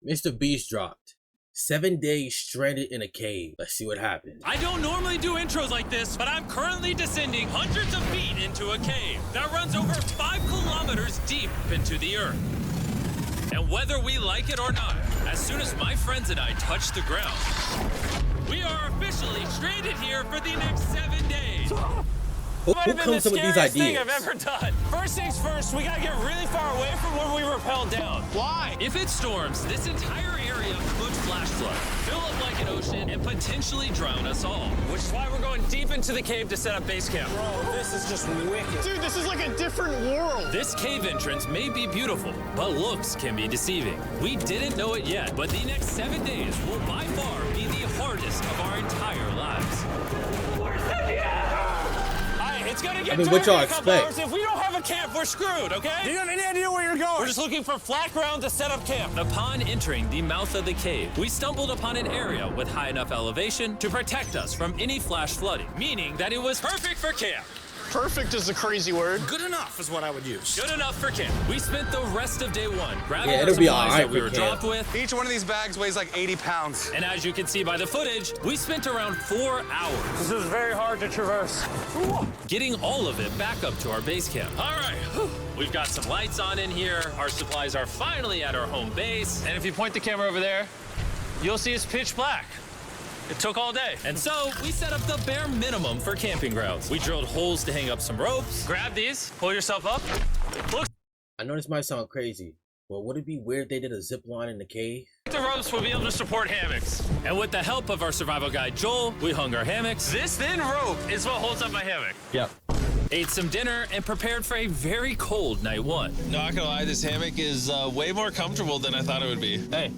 Mr.Beast dropped. 7 days stranded in a cave. Let's see what happens. I don't normally do intros like this, but I'm currently descending hundreds of feet into a cave that runs over 5 kilometers deep into the earth. And whether we like it or not, as soon as my friends and I touch the ground, we are officially stranded here for the next 7 days. Who comes up with these ideas? Thing I've ever done. First things first, we gotta get really far away from where we rappelled down. Why? If it storms, this entire area could flash flood, fill up like an ocean, and potentially drown us all. Which is why we're going deep into the cave to set up base camp. Bro, this is just wicked. Dude, this is like a different world. This cave entrance may be beautiful, but looks can be deceiving. We didn't know it yet, but the next 7 days will by far be the hardest of our entire lives. It's gonna get what y'all dark in a couple expect? hours. If we don't have a camp, we're screwed, okay? Do you have any idea where you're going? We're just looking for flat ground to set up camp. Upon entering the mouth of the cave, we stumbled upon an area with high enough elevation to protect us from any flash flooding, meaning that it was perfect for camp. Perfect is a crazy word. Good enough is what I would use. Good enough for camp. We spent the rest of day one grabbing our it'll be supplies alright that we were for camp. dropped with. Each one of these bags weighs like 80 pounds. And as you can see by the footage, we spent around 4 hours This is very hard to traverse. getting all of it back up to our base camp. All right, we've got some lights on in here. Our supplies are finally at our home base. And if you point the camera over there, you'll see it's pitch black. It took all day. And so we set up the bare minimum for camping grounds. We drilled holes to hang up some ropes. Grab these, pull yourself up. Look, I know this might sound crazy, but would it be weird if they did a zip line in the cave? the ropes will be able to support hammocks. And with the help of our survival guide, Joel, we hung our hammocks. This thin rope is what holds up my hammock. Yep. Ate some dinner and prepared for a very cold night one. Not gonna lie, this hammock is way more comfortable than I thought it would be. Hey.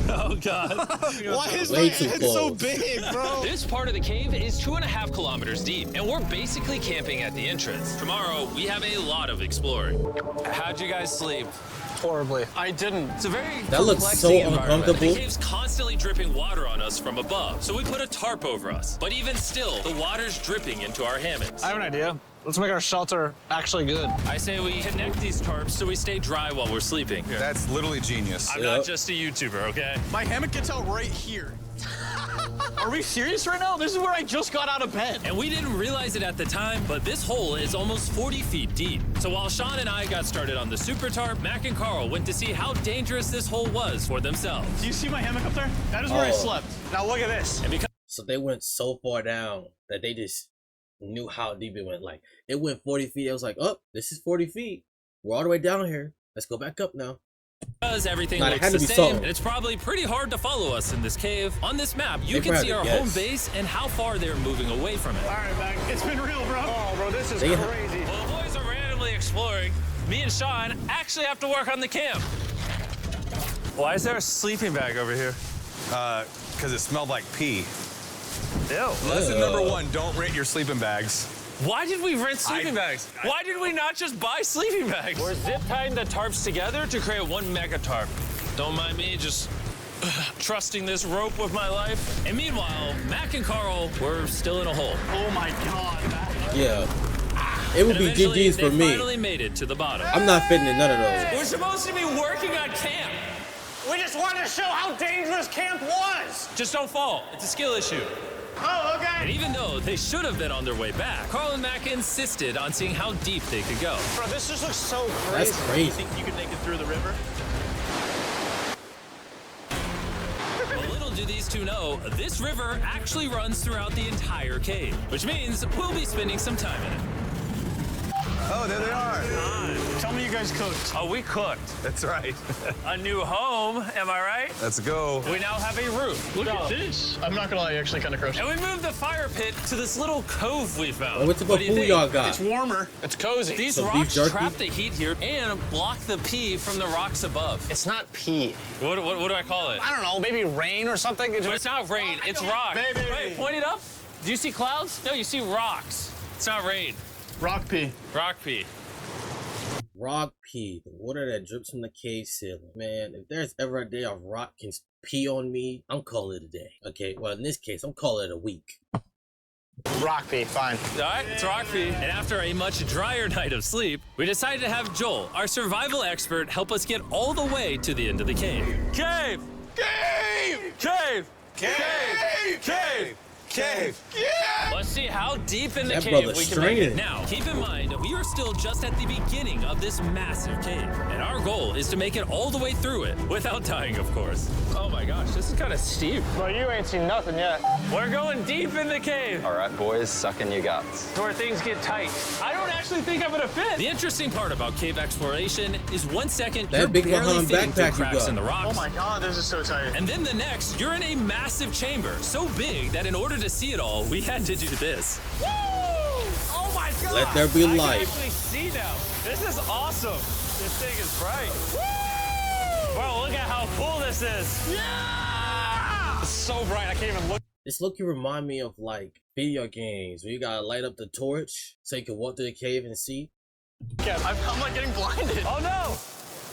Oh, God. Why is Way my too head so close. big, bro? This part of the cave is 2.5 kilometers deep, and we're basically camping at the entrance. Tomorrow, we have a lot of exploring. How'd you guys sleep? Horribly. I didn't. It's a very That looks so perplexing environment. uncomfortable. The cave's constantly dripping water on us from above, so we put a tarp over us. But even still, the water's dripping into our hammocks. I have an idea. Let's make our shelter actually good. I say we connect these tarps so we stay dry while we're sleeping. That's literally genius. I'm Yep. not just a YouTuber, okay? My hammock gets out right here. Are we serious right now? This is where I just got out of bed. And we didn't realize it at the time, but this hole is almost 40 feet deep. So while Sean and I got started on the super tarp, Mac and Carl went to see how dangerous this hole was for themselves. Do you see my hammock up there? That is where I Oh. slept. Now look at this. And because So they went so far down that they just knew how deep it went. Like, it went 40 feet. It was like, oh, this is 40 feet. We're all the way down here. Let's go back up now. everything Nah, it looks had to the be same, something. and it's probably pretty hard to follow us in this cave. On this map, you They can probably see our guess. home base and how far they're moving away from it. All right, Mac. It's been real, bro. Oh, bro, this is They- crazy. While the boys are randomly exploring, me and Sean actually have to work on the camp. Why is there a sleeping bag over here? Because it smelled like pee. Ew. Lesson number one, don't rent your sleeping bags. Why did we rent sleeping bags? Why did we not just buy sleeping bags? We're zip tying the tarps together to create one mega tarp. Don't mind me just trusting this rope with my life. And meanwhile, Mac and Carl were still in a hole. Oh my God, Mac. Yeah. It would And be eventually, GG's for they me. finally made it to the bottom. I'm not fitting in none of those. We're supposed to be working on camp. We just wanted to show how dangerous camp was. Just don't fall. It's a skill issue. Oh, And okay. even though they should have been on their way back, Carl and Mac insisted on seeing how deep they could go. Bro, this just looks so crazy. That's crazy. You could make it through the river? But little do these two know, this river actually runs throughout the entire cave, which means we'll be spending some time in it. Oh, there they are. Tell me you guys cooked. Oh, we cooked. That's right. A new home, am I right? Let's go. We now have a roof. Look at this. I'm not gonna lie, you're actually kind of gross. And we moved the fire pit to this little cove we found. What type What of do you food think? y'all got? It's warmer. It's cozy. These Some beef rocks jerky? trap the heat here and block the pee from the rocks above. It's not pee. What do I call it? I don't know, maybe rain or something. But it's not rain, it's rock. Baby. Wait, point it up. Do you see clouds? No, you see rocks. It's not rain. Rock pee. Rock pee. Rock pee, the water that drips from the cave ceiling. Man, if there's ever a day a rock can pee on me, I'm calling it a day. Okay, well, in this case, I'm calling it a week. Rock pee, fine. All right, it's rock pee. And after a much drier night of sleep, we decided to have Joel, our survival expert, help us get all the way to the end of the cave. Cave! Cave! Cave! Cave! Cave! Cave! Yeah! Let's see how deep in the That cave brother's we can make it. straining. Now, keep in mind, we are still just at the beginning of this massive cave, and our goal is to make it all the way through it without dying, of course. Oh my gosh, this is kind of steep. Well, you ain't seen nothing yet. We're going deep in the cave. All right, boys, suck in your guts. Where things get tight. I don't actually think I'm gonna fit. The interesting part about cave exploration is 1 second That you're big barely behind fitting through backpack you cracks got. in the rocks. Oh my God, this is so tight. And then the next, you're in a massive chamber, so big that in order to see it all, we had to do this. Woo! Oh my God! Let there be I can light. actually see now. This is awesome. This thing is bright. Woo! Bro, look at how cool this is. Yeah! It's so bright, I can't even look. This look you remind me of like video games where you gotta light up the torch so you can walk through the cave and see. Yeah, I'm like getting blinded. Oh no!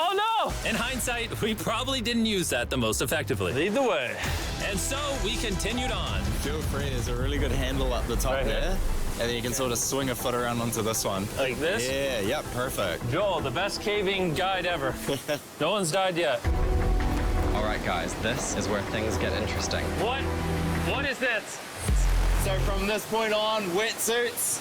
Oh no! In hindsight, we probably didn't use that the most effectively. Lead the way. And so we continued on. Feel free, there's a really good handle up the top Right here? there. And then you can sort of swing a foot around onto this one. Like this? Yeah, yep, perfect. Joel, the best caving guide ever. No one's died yet. All right, guys, this is where things get interesting. What? What is this? So from this point on, wetsuits,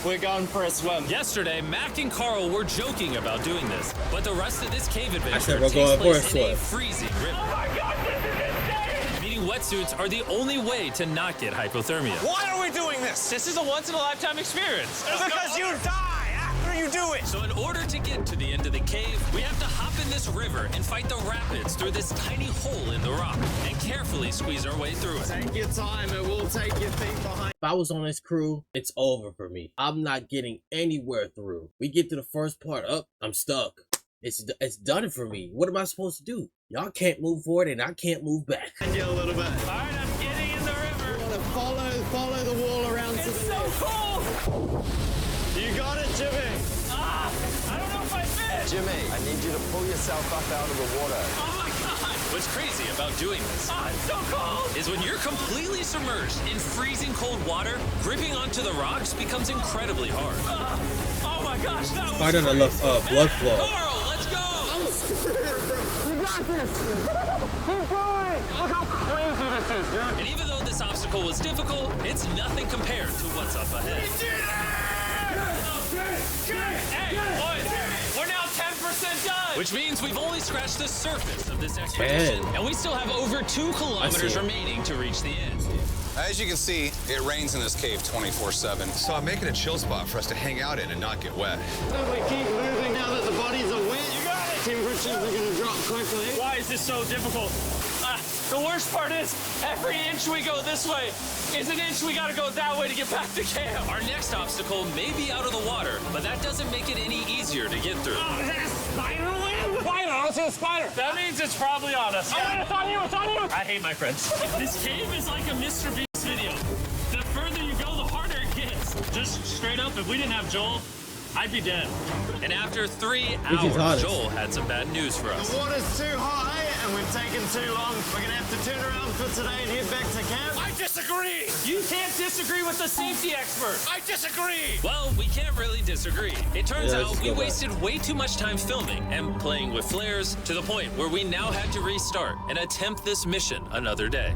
we're going for a swim. Yesterday, Mac and Carl were joking about doing this, but the rest of this cave adventure said we're takes going for a place in a swim. freezing river. Oh my God, this is insane! Meaning wetsuits are the only way to not get hypothermia. Why are we doing this? This is a once-in-a-lifetime experience. Because you die after you do it. So in order to get to the end of the cave, we have to hop in this river and fight the rapids through this tiny hole in the rock and carefully squeeze our way through it. Take your time, it will take your feet behind. If I was on this crew, it's over for me. I'm not getting anywhere through. We get to the first part up, I'm stuck. It's done for me. What am I supposed to do? Y'all can't move forward and I can't move back. You a little bit. All right, I'm getting in the river. You want to follow the wall around to It's the so left. cold. You got it, Jimmy. Ah, I don't know if I fit. Jimmy, I need you to pull yourself up out of the water. Oh my God. What's crazy about doing this it's so cold. Is when you're completely submerged in freezing cold water, gripping onto the rocks becomes incredibly hard. Oh my gosh, that was Find out enough blood flow. Carl, let's go. You got this! Keep going! Look how crazy this is, dude! And even though this obstacle was difficult, it's nothing compared to what's up ahead. Hey, boys, we're now 10% done! Which means we've only scratched the surface of this expedition, and we still have over 2 kilometers remaining to reach the end. As you can see, it rains in this cave 24/7. So I'm making a chill spot for us to hang out in and not get wet. If we keep moving now that the bodies are wet, You got it! temperatures are going to drop quickly. Why is this so difficult? The worst part is, every inch we go this way is an inch we gotta go that way to get back to camp. Our next obstacle may be out of the water, but that doesn't make it any easier to get through. Oh, is that a spider web? Spider, I don't see a spider. That means it's probably on us. Oh, it's on you, it's on you! I hate my friends. This cave is like a Mr.Beast video. The further you go, the harder it gets. Just straight up, if we didn't have Joel, I'd be dead. And after 3 Which is hours, honest. Joel had some bad news for us. The water's too high and we've taken too long. We're going to have to turn around for today and head back to camp. I disagree! You can't disagree with the safety expert. I disagree! Well, we can't really disagree. It turns Yeah, out let's we go back. wasted way too much time filming and playing with flares to the point where we now had to restart and attempt this mission another day.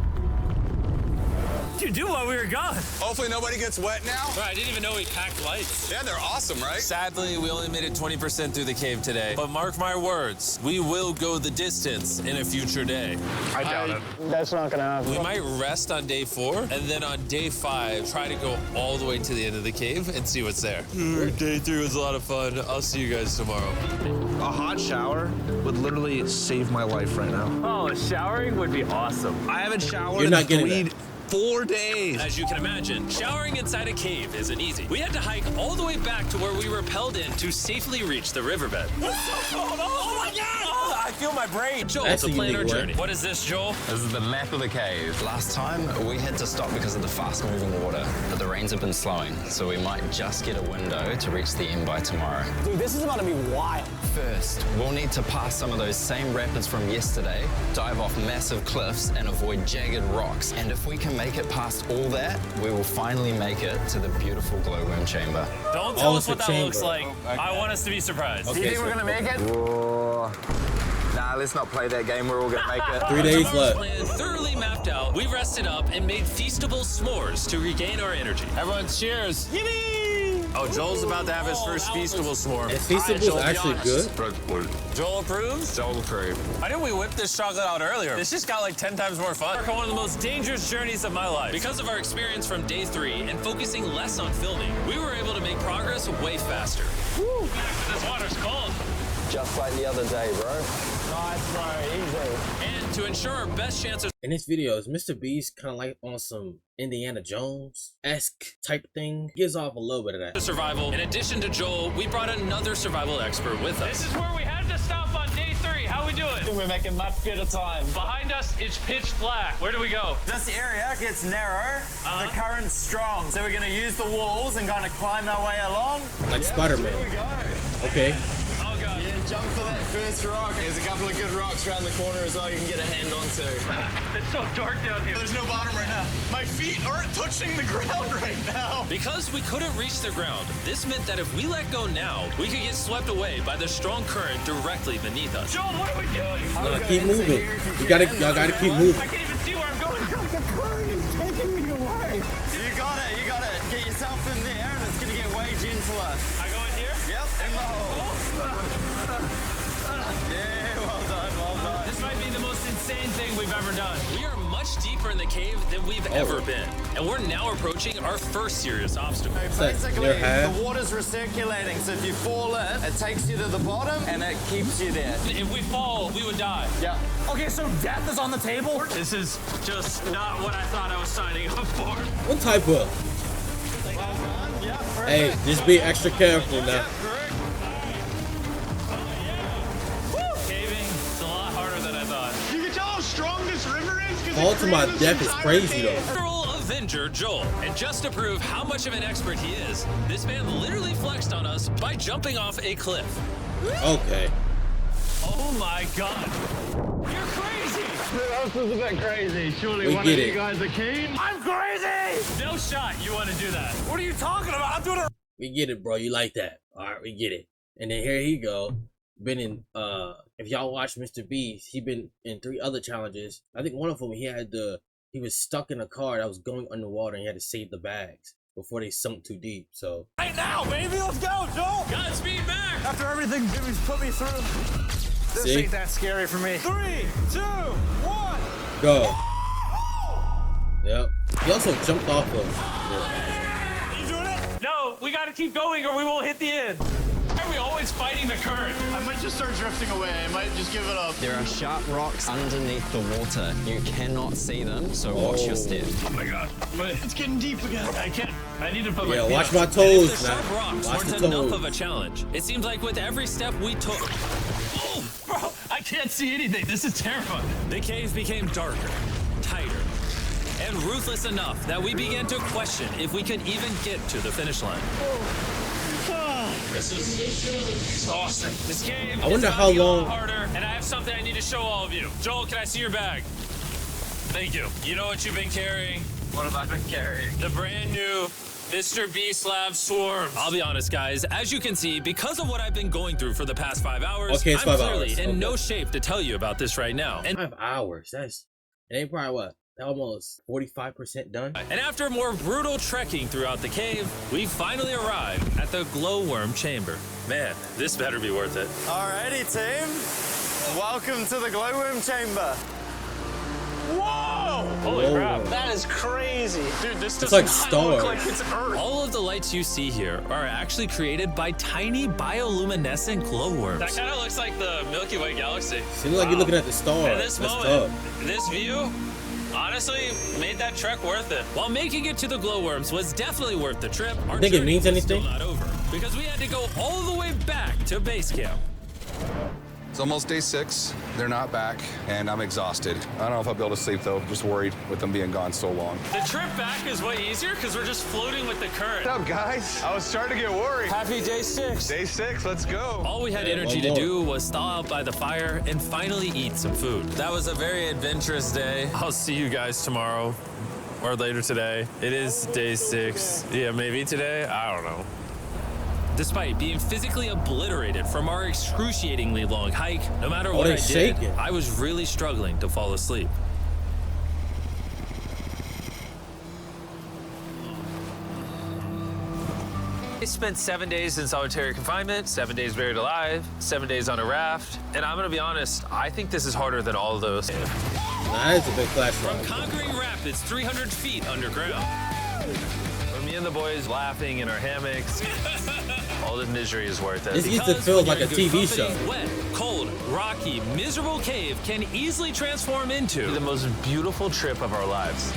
What'd you do while we were gone? Hopefully nobody gets wet now. Bro, I didn't even know we packed lights. Yeah, they're awesome, right? Sadly, we only made it 20% through the cave today. But mark my words, we will go the distance in a future day. I doubt it. That's not gonna happen. We might rest on day 4, and then on day 5, try to go all the way to the end of the cave and see what's there. Day 3 was a lot of fun. I'll see you guys tomorrow. A hot shower would literally save my life right now. Oh, showering would be awesome. I haven't showered You're not in getting 3 4 days. As you can imagine, showering inside a cave isn't easy. We had to hike all the way back to where we rappelled in to safely reach the riverbed. Oh my God! Oh, I feel my brain. Joel, That's to a plan unique our one. journey. What is this, Joel? This is the map of the cave. Last time, we had to stop because of the fast-moving water, but the rains have been slowing, so we might just get a window to reach the end by tomorrow. Dude, this is about to be wild. First, we'll need to pass some of those same rapids from yesterday, dive off massive cliffs, and avoid jagged rocks. And if we can make it past all that, we will finally make it to the beautiful glowworm chamber. Don't tell us it's a what that chamber. looks like. I want us to be surprised. Okay, Do you think so we're gonna make it? Nah, let's not play that game. We're all gonna make it. 3 days Tomorrow's left. plan thoroughly mapped out. We rested up and made feastable s'mores to regain our energy. Everyone, cheers. Oh, Joel's about to have his first feastable s'more. And Feastable is actually good. Joel approves? Joel approved. Why didn't we whip this chocolate out earlier? This just got like 10 times more fun. One of the most dangerous journeys of my life. Because of our experience from day 3 and focusing less on filming, we were able to make progress way faster. Woo! This water's cold. Just like the other day, bro. Nice, bro. Easy. And to ensure our best chances In this video, is Mr.Beast kind of like on some Indiana Jones-esque type thing? Gives off a little bit of that. of survival, in addition to Joel, we brought another survival expert with us. This is where we had to stop on day 3. How we doing? We're making much better time. Behind us, it's pitch black. Where do we go? This area gets narrow, the current's strong. So we're gonna use the walls and kind of climb our way along. Like Spider-Man. Here we go. Okay. Oh god. Yeah, jump for that first rock. There's a couple of good rocks around the corner as well you can get a hand onto. It's so dark down here. There's no bottom right now. My feet aren't touching the ground right now. Because we couldn't reach the ground, this meant that if we let go now, we could get swept away by the strong current directly beneath us. Joel, what are we doing? Keep moving. Y'all gotta keep moving. I can't even see where I'm going. The current is taking me away. You got it, you got it. Get yourself in there and it's gonna get way gentler. I go in here? Yep, in the hole. Yeah, well done, well done. This might be the most insane thing we've ever done. We are much deeper in the cave than we've ever been. And we're now approaching our first serious obstacle. Basically, near half? the water's recirculating, so if you fall in, it takes you to the bottom and it keeps you there. If we fall, we would die. Yeah. Okay, so death is on the table? This is just not what I thought I was signing up for. What type of? Yeah, perfect. Hey, just be extra careful now. Yeah, correct. Caving, it's a lot harder than I thought. You can tell how strong this river is. Fall to my death is crazy though. Literal Avenger Joel. And just to prove how much of an expert he is, this man literally flexed on us by jumping off a cliff. Okay. Oh my god. You're crazy! This is a bit crazy. Surely We one get of it. you guys are keen. I'm crazy! No shot you want to do that. What are you talking about? I'm doing it. We get it, bro. You like that. Alright, we get it. And then here he go. Been in if y'all watch Mr.Beast, he been in 3 other challenges. I think one of them he was stuck in a car that was going underwater and he had to save the bags before they sunk too deep. So Right now, baby. Let's go, Joel. Godspeed back! After everything Jimmy's put me through, this See? ain't that scary for me. 3, 2, 1. go. Yep. He also jumped off of You doing it? No, we gotta keep going or we won't hit the end. Why are we always fighting the current? I might just start drifting away. I might just give it up. There are sharp rocks underneath the water. You cannot see them, so watch your step. Oh my god. It's getting deep again. I can't. I need to put my Yeah, feet watch up. my And if toes, the sharp man. rocks Watch weren't the enough toes. of a challenge. It seems like with every step we took. Oh, bro, I can't see anything. This is terrifying. The cave became darker, tighter, and ruthless enough that we began to question if we could even get to the finish line. This is exhausting. This game I wonder is how about to get a lot long- harder, and I have something I need to show all of you. Joel, can I see your bag? Thank you. You know what you've been carrying? What have I been carrying? The brand new Mr.Beast Lab Swarms. I'll be honest, guys. As you can see, because of what I've been going through for the past 5 hours, Okay, it's I'm 5 clearly hours. in Okay. no shape to tell you about this right now. 5 hours. It ain't probably what? Almost 45% done. And after more brutal trekking throughout the cave, we finally arrived at the glowworm chamber. Man, this better be worth it. Alrighty, team. Welcome to the glowworm chamber. Whoa! Holy Whoa. crap. That is crazy. Dude, this does like not stars. look like it's Earth. All of the lights you see here are actually created by tiny bioluminescent glowworms. That kind of looks like the Milky Way galaxy. Seems like you're looking at the stars. At this That's moment, tough. this view, honestly, made that trek worth it. While making it to the glowworms was definitely worth the trip, our Think it journey means was still anything? not over because we had to go all the way back to base camp. It's almost day 6. They're not back, and I'm exhausted. I don't know if I'll be able to sleep, though. I'm just worried with them being gone so long. The trip back is way easier because we're just floating with the current. What's up, guys? I was starting to get worried. Happy day 6. Day 6, let's go. All we had energy to do was thaw out by the fire and finally eat some food. That was a very adventurous day. I'll see you guys tomorrow or later today. It is day 6. Yeah, maybe today. I don't know. Despite being physically obliterated from our excruciatingly long hike, no matter what I did, I was really struggling to fall asleep. I spent 7 days in solitary confinement, 7 days buried alive, 7 days on a raft, and I'm gonna be honest, I think this is harder than all of those. That is a big flash From ride. conquering rapids 300 feet underground. For me and the boys laughing in our hammocks, all the misery is worth it. This used to feel like a TV show. Wet, cold, rocky, miserable cave can easily transform into the most beautiful trip of our lives.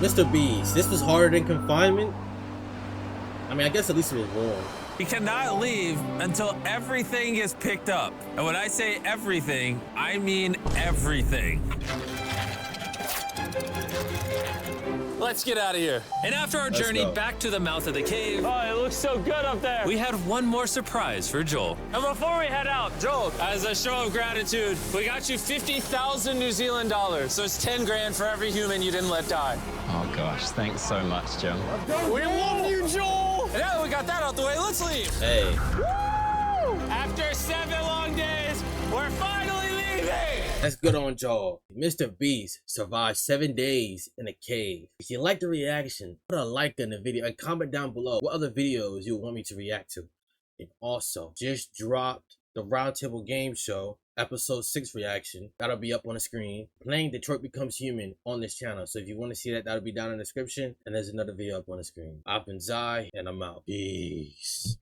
Mr.Beast, this was harder than confinement? I mean, I guess at least it was warm. You cannot leave until everything is picked up. And when I say everything, I mean everything. Let's get out of here. And after our journey back to the mouth of the cave, Oh, it looks so good up there. we had one more surprise for Joel. And before we head out, Joel, As a show of gratitude, we got you 50,000 New Zealand dollars. So it's 10 grand for every human you didn't let die. Oh gosh, thanks so much, Jim. we love you, Joel. And now that we got that out the way, let's leave. Hey, After 7 long days, we're finally leaving. that's good on Joel. Mr.Beast survived 7 days in a cave. If you like the reaction, put a like on the video and comment down below what other videos you want me to react to. And also, just dropped the Roundtable Game Show episode 6 reaction. That'll be up on the screen. Playing Detroit Becomes Human on this channel. So if you want to see that, that'll be down in the description. And there's another video up on the screen. I've been Zy, and I'm out. Peace.